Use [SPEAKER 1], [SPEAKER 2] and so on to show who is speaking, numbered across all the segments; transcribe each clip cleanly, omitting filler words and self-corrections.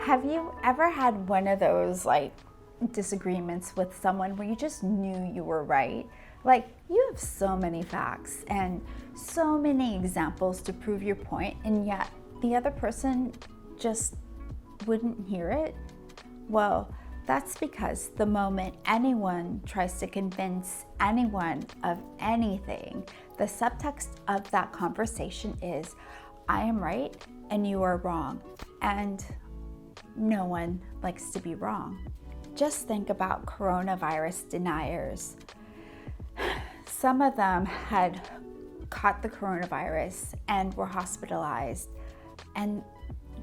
[SPEAKER 1] Have you ever had one of those disagreements with someone where you just knew you were right? Like, you have so many facts and so many examples to prove your point, and yet the other person just wouldn't hear it? Well, that's because the moment anyone tries to convince anyone of anything, the subtext of that conversation is, I am right and you are wrong. And no one likes to be wrong. Just think about coronavirus deniers. Some of them had caught the coronavirus and were hospitalized, and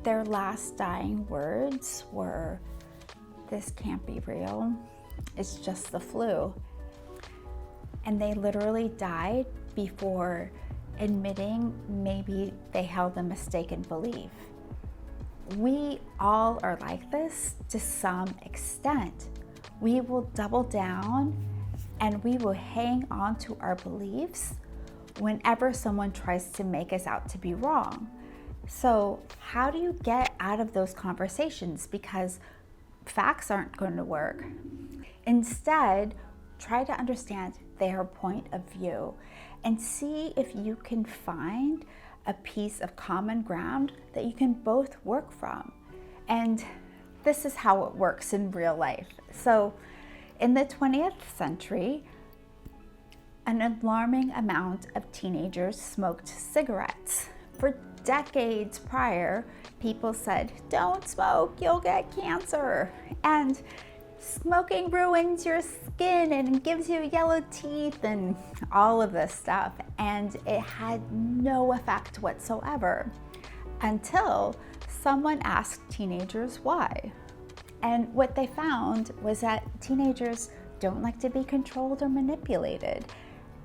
[SPEAKER 1] their last dying words were, "This can't be real. It's just the flu." And they literally died before admitting maybe they held a mistaken belief. We all are like this to some extent. We will double down and we will hang on to our beliefs whenever someone tries to make us out to be wrong. So how do you get out of those conversations? Because facts aren't going to work. Instead, try to understand their point of view and see if you can find a piece of common ground that you can both work from. And this is how it works in real life. So in the 20th century, an alarming amount of teenagers smoked cigarettes. For decades prior, people said, "Don't smoke, you'll get cancer." And smoking ruins your skin and gives you yellow teeth and all of this stuff. And it had no effect whatsoever until someone asked teenagers why. And what they found was that teenagers don't like to be controlled or manipulated.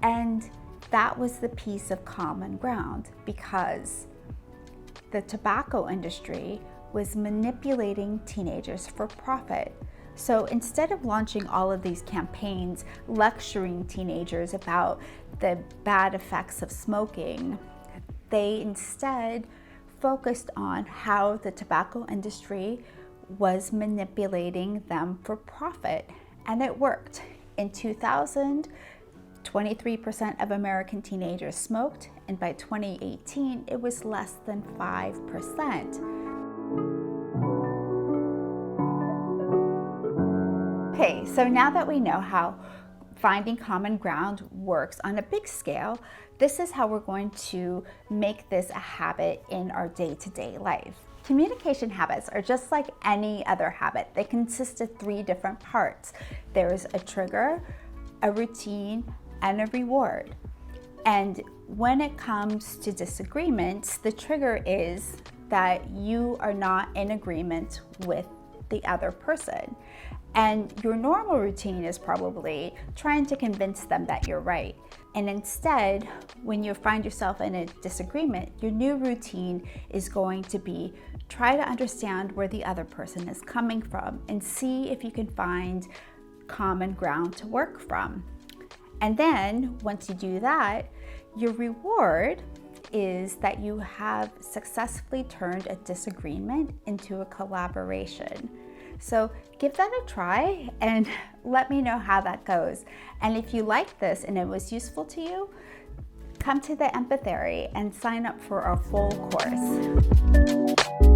[SPEAKER 1] And that was the piece of common ground, because the tobacco industry was manipulating teenagers for profit. So instead of launching all of these campaigns lecturing teenagers about the bad effects of smoking, they instead focused on how the tobacco industry was manipulating them for profit. And it worked. In 2000, 23% of American teenagers smoked, and by 2018, it was less than 5%. Okay, so now that we know how finding common ground works on a big scale, this is how we're going to make this a habit in our day-to-day life. Communication habits are just like any other habit. They consist of 3 different parts. There's a trigger, a routine, and a reward. And when it comes to disagreements, the trigger is that you are not in agreement with the other person. And your normal routine is probably trying to convince them that you're right. And instead, when you find yourself in a disagreement, your new routine is going to be try to understand where the other person is coming from and see if you can find common ground to work from. And then once you do that, your reward is that you have successfully turned a disagreement into a collaboration. So give that a try and let me know how that goes. And if you like this and it was useful to you, come to the Empathery and sign up for our full course.